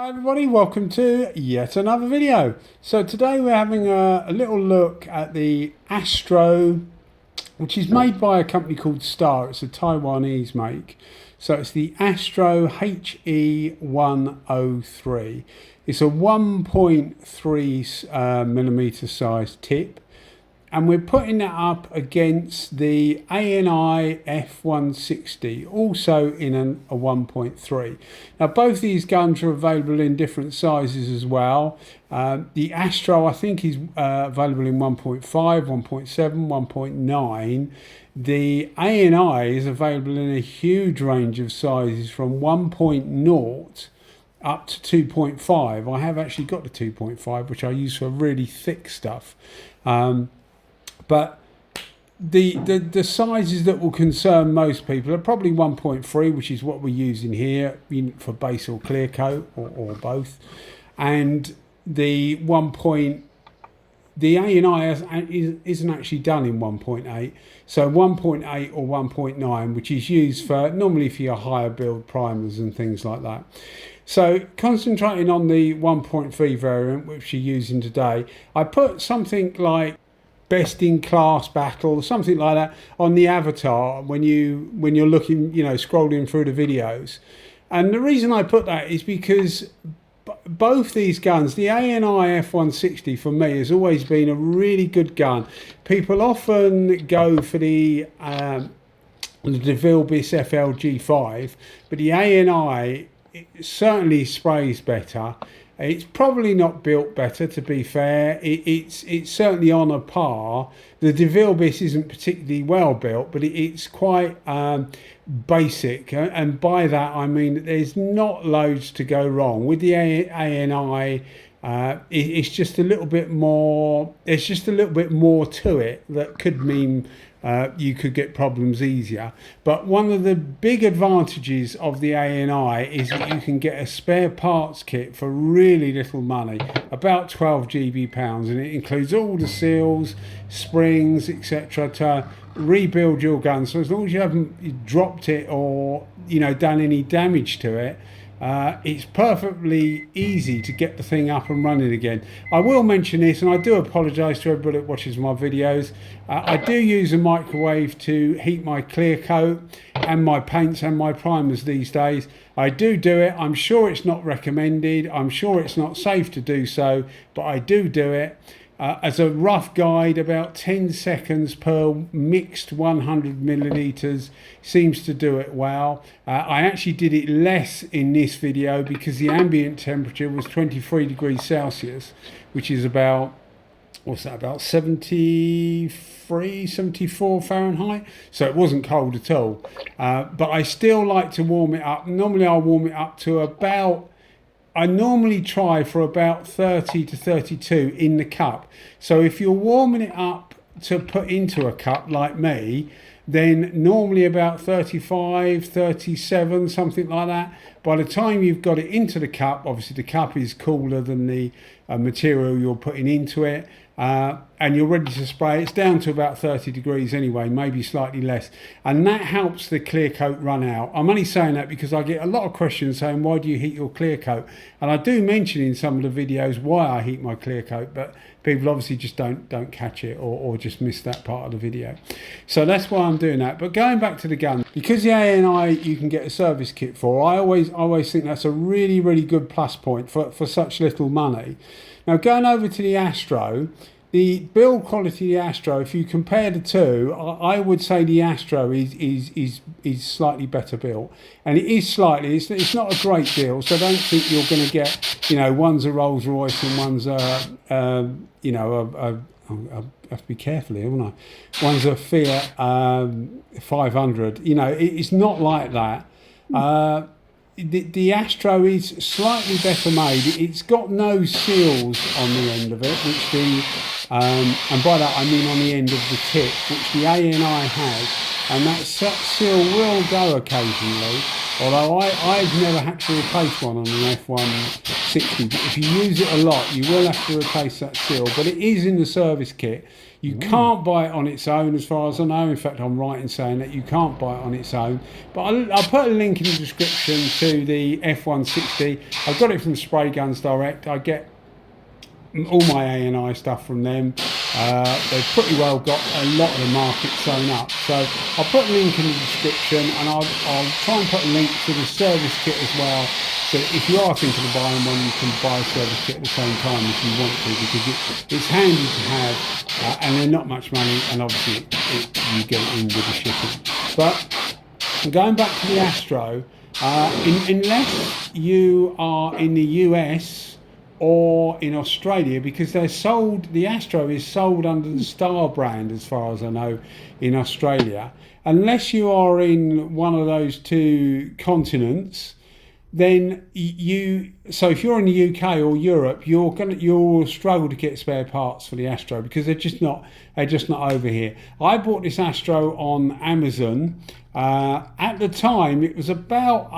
Hi everybody, welcome to yet another video. So today we're having a little look at the Astro, which is made by a company called Star. It's a Taiwanese make. So it's the Astro HE103. It's a 1.3 millimeter size tip. And we're putting that up against the ANI F160, also in a 1.3. Now, both these guns are available in different sizes as well. The Astro, I think, is available in 1.5, 1.7, 1.9. The ANI is available in a huge range of sizes from 1.0 up to 2.5. I have actually got the 2.5, which I use for really thick stuff. But the sizes that will concern most people are probably 1.3, which is what we're using here for base or clear coat or both, and the the ANI isn't actually done in 1.8, so 1.8 or 1.9, which is used for normally for your higher build primers and things like that. So concentrating on the 1.3 variant, which you're using today, I put something like best in class battle, something like that, on the avatar when you're looking, scrolling through the videos. And the reason I put that is because both these guns, the ANI F160 for me has always been a really good gun. People often go for the DeVille Biss FLG5, but the ANI certainly sprays better. It's probably not built better, to be fair. It's certainly on a par. The DeVille Biss isn't particularly well built, but it's quite basic, and by that I mean that there's not loads to go wrong with the ANI. It's just a little bit more. It's just a little bit more to it that could mean you could get problems easier. But one of the big advantages of the ANI is that you can get a spare parts kit for really little money, about 12 GB pounds, and it includes all the seals, springs, etc. to rebuild your gun. So as long as you haven't dropped it or done any damage to it, it's perfectly easy to get the thing up and running again. I will mention this, and I do apologise to everybody that watches my videos. I do use a microwave to heat my clear coat and my paints and my primers these days. I do it. I'm sure it's not recommended. I'm sure it's not safe to do so, but I do it. As a rough guide, about 10 seconds per mixed 100 millilitres seems to do it well. I actually did it less in this video because the ambient temperature was 23 degrees Celsius, which is about, what's that, about 73, 74 Fahrenheit. So it wasn't cold at all. But I still like to warm it up. Normally I'll warm it up to about, I normally try for about 30 to 32 in the cup. So if you're warming it up to put into a cup like me, then normally about 35, 37, something like that. By the time you've got it into the cup, obviously the cup is cooler than the material you're putting into it. And you're ready to spray. It's down to about 30 degrees anyway, maybe slightly less, and that helps the clear coat run out. I'm only saying that because I get a lot of questions saying, why do you heat your clear coat? And I do mention in some of the videos why I heat my clear coat, but people obviously just don't catch it, or just miss that part of the video. So that's why I'm doing that. But going back to the gun, because the ANI you can get a service kit for, I always think that's a really good plus point for such little money. Now, going over to the Astro, the build quality of the Astro, if you compare the two, I would say the Astro is slightly better built, and it is slightly. It's not a great deal, so I don't think you're going to get, one's a Rolls Royce and one's I have to be careful here, won't I? One's a Fiat 500. It's not like that. The Astro is slightly better made. It's got no seals on the end of it, which and by that I mean on the end of the tip, which the ANI has. and that seal will go occasionally. Although I've never had to replace one on an F160. But if you use it a lot, you will have to replace that seal. But it is in the service kit. You can't buy it on its own, as far as I know. In fact, I'm right in saying that you can't buy it on its own. But I'll put a link in the description to the F160. I got it from SprayGuns Direct. I get all my ANI stuff from them. They've pretty well got a lot of the market sewn up. So I'll put a link in the description, and I'll try and put a link to the service kit as well. So if you are thinking of buying one, you can buy a service kit at the same time if you want to, because it's handy to have, and they're not much money, and obviously you get it in with the shipping. But going back to the Astro, unless you are in the US or in Australia, because they're sold, the Astro is sold under the Star brand as far as I know in Australia. Unless you are in one of those two continents, then so if you're in the UK or Europe, you'll struggle to get spare parts for the Astro, because they're just not over here. I bought this Astro on Amazon. At the time it was about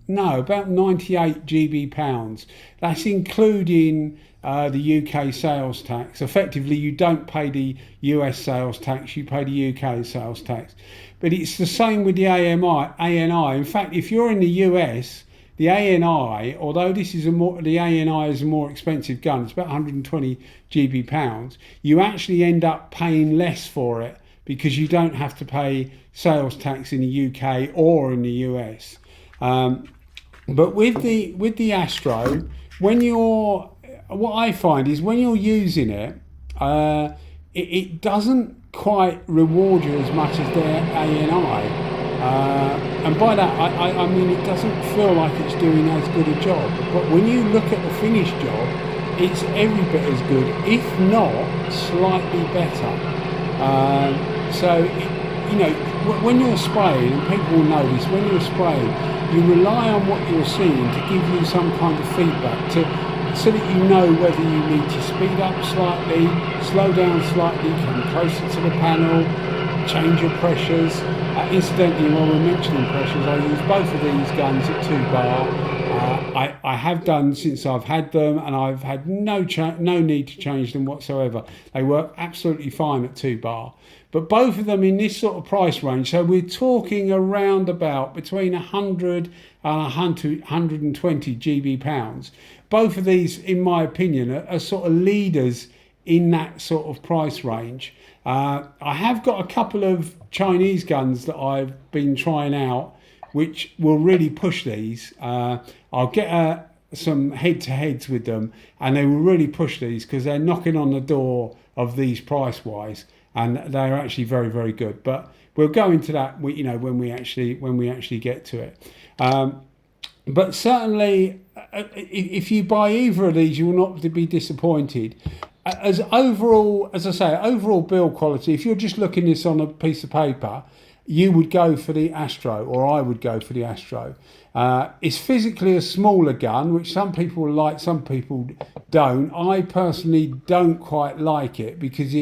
about 98 GB pounds. That's including the UK sales tax. Effectively, you don't pay the US sales tax, you pay the UK sales tax. But it's the same with the ANI. In fact, if you're in the US, the ANI, although the ANI is a more expensive gun, it's about 120 GB pounds, you actually end up paying less for it, because you don't have to pay sales tax in the UK or in the US. But with the Astro, what I find is when you're using it, it doesn't quite reward you as much as their ANI. And by that, I mean it doesn't feel like it's doing as good a job. But when you look at the finished job, it's every bit as good, if not slightly better. When you're spraying, and people will know this, when you're spraying, you rely on what you're seeing to give you some kind of feedback, so that you know whether you need to speed up slightly, slow down slightly, come closer to the panel, change your pressures. Incidentally, while we're mentioning pressures, I use both of these guns at 2 bar. I have done since I've had them, and I've had no need to change them whatsoever. They work absolutely fine at 2 bar. But both of them in this sort of price range, so we're talking around about between 100 and 120 GB pounds. Both of these, in my opinion, are sort of leaders in that sort of price range. I have got a couple of Chinese guns that I've been trying out, which will really push these. I'll get some head-to-heads with them, and they will really push these, because they're knocking on the door of these price-wise. And they're actually very, very good. But we'll go into that, when we actually get to it. But certainly, if you buy either of these, you will not be disappointed. Overall build quality, if you're just looking this on a piece of paper, you would go for the Astro, or I would go for the Astro. It's physically a smaller gun, which some people like, some people don't. I personally don't quite like it, because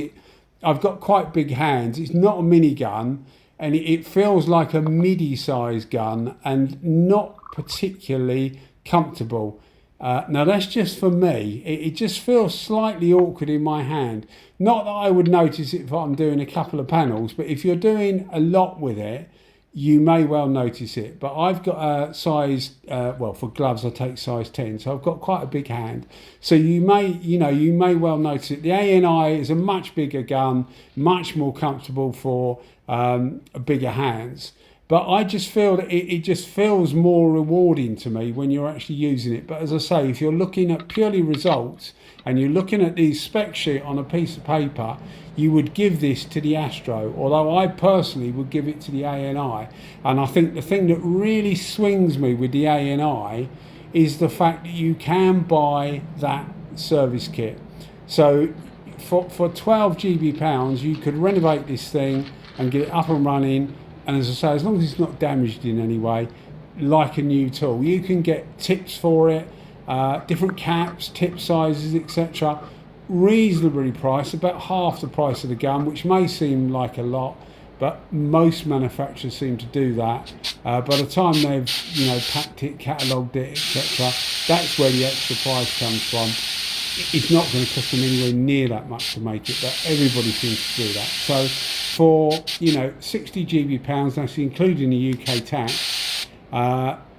I've got quite big hands. It's not a mini gun, and it feels like a midi-sized gun, and not particularly comfortable. Now that's just for me. It just feels slightly awkward in my hand. Not that I would notice it if I'm doing a couple of panels, but if you're doing a lot with it, you may well notice it. But I've got a size, for gloves I take size 10, so I've got quite a big hand. So you may well notice it. The ANI is a much bigger gun, much more comfortable for bigger hands. But I just feel that it just feels more rewarding to me when you're actually using it. But as I say, if you're looking at purely results, and you're looking at the spec sheet on a piece of paper, you would give this to the Astro, although I personally would give it to the ANI. And I think the thing that really swings me with the ANI is the fact that you can buy that service kit. So for 12 GB pounds, you could renovate this thing and get it up and running. And as I say, as long as it's not damaged in any way, like a new tool, you can get tips for it, different caps, tip sizes, etc. Reasonably priced, about half the price of the gun, which may seem like a lot, but most manufacturers seem to do that. By the time they've packed it, catalogued it, etc., that's where the extra price comes from. It's not going to cost them anywhere near that much to make it, but everybody seems to do that. So for 60 GB pounds, that's including the UK tax,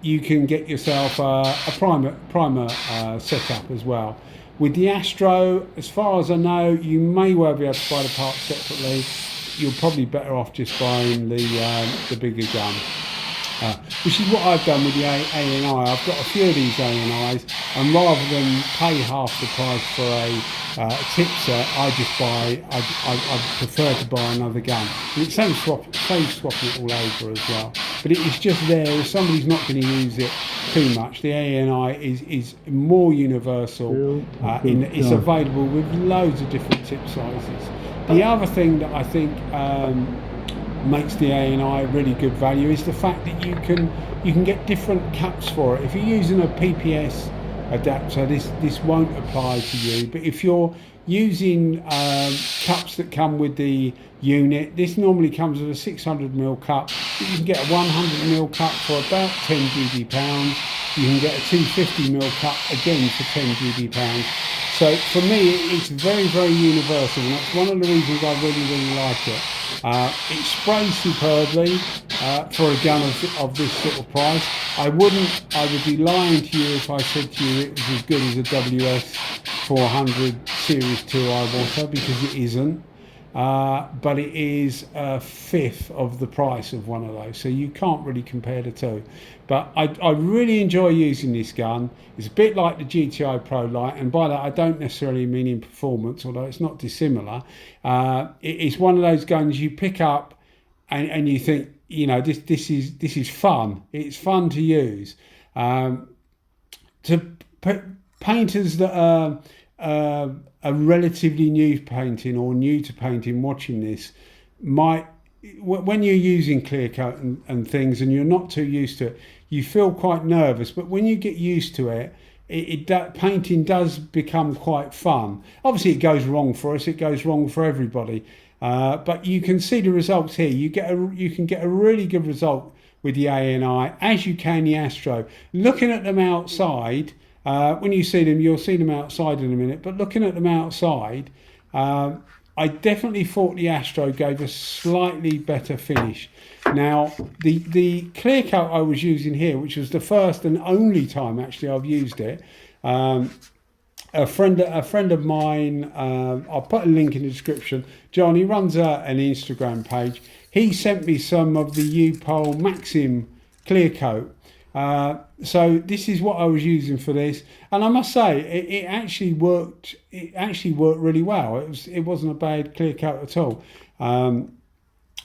you can get yourself a primer setup as well. With the Astro, as far as I know, you may well be able to buy the parts separately. You're probably better off just buying the bigger gun. Which is what I've done with the ANI. I've got a few of these ANIs, and rather than pay half the price for a tip set, I prefer to buy another gun. And it saves swapping it all over as well. But it is just there. If somebody's not going to use it too much, the ANI is more universal. It's available with loads of different tip sizes. The other thing that I think makes the ANI really good value is the fact that you can get different caps for it. If you're using a PPS adapter, this won't apply to you, but if you're using cups that come with the unit, this normally comes with a 600ml cup. You can get a 100ml cup for about 10 GB pounds. You can get a 250ml cup again for 10 GB pounds. So for me, it's very, very universal, and that's one of the reasons I really like it. It sprays superbly for a gun of this sort of price. I would be lying to you if I said to you it was as good as a WS 400 Series 2 Iwater, because it isn't. But it is a fifth of the price of one of those, so you can't really compare the two. But I really enjoy using this gun. It's a bit like the GTI Pro Lite, and by that I don't necessarily mean in performance, although it's not dissimilar. It's one of those guns you pick up and you think, this is fun. It's fun to use. To painters that are relatively new painting or new to painting watching this, when you're using clear coat and things and you're not too used to it, you feel quite nervous, but when you get used to it, painting does become quite fun. Obviously it goes wrong for us, it goes wrong for everybody, but you can see the results here. You can get a really good result with the ANI, as you can the Astro. Looking at them outside, when you see them, you'll see them outside in a minute, but looking at them outside, I definitely thought the Astro gave a slightly better finish. Now, the clear coat I was using here, which was the first and only time actually I've used it, a friend of mine, I'll put a link in the description, John, he runs an Instagram page. He sent me some of the Upol Maxim clear coat. So this is what I was using for this, and I must say it actually worked. It actually worked really well. It wasn't a bad clear coat at all.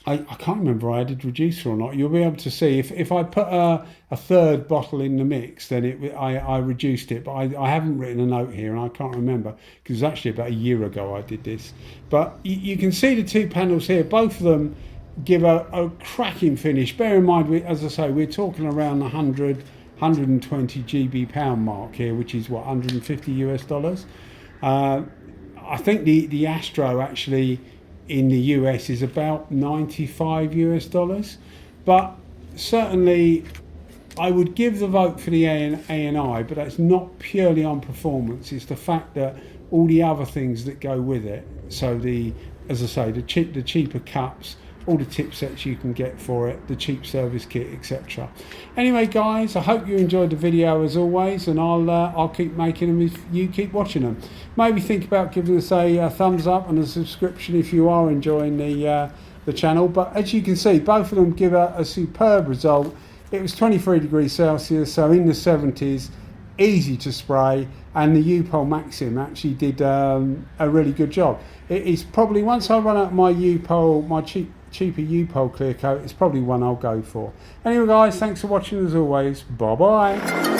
I can't remember I added reducer or not. You'll be able to see if I put a third bottle in the mix, then I reduced it, but I haven't written a note here and I can't remember, because it was actually about a year ago I did this. But you can see the two panels here, both of them give a cracking finish. Bear in mind, as I say, we're talking around the 120 GB pound mark here, which is what, $150 US. I think the Astro actually in the US is about $95 US, but certainly I would give the vote for the ANI, but that's not purely on performance. It's the fact that all the other things that go with it. So as I say, the cheaper cups, all the tip sets you can get for it, the cheap service kit, etc. Anyway, guys, I hope you enjoyed the video as always, and I'll keep making them if you keep watching them. Maybe think about giving us a thumbs up and a subscription if you are enjoying the channel. But as you can see, both of them give a superb result. It was 23 degrees Celsius, so in the 70s, easy to spray, and the Upol Maxim actually did a really good job. It's probably, once I run out my Upol, my cheaper Upol clear coat, it's probably one I'll go for. Anyway, guys, thanks for watching as always. Bye bye.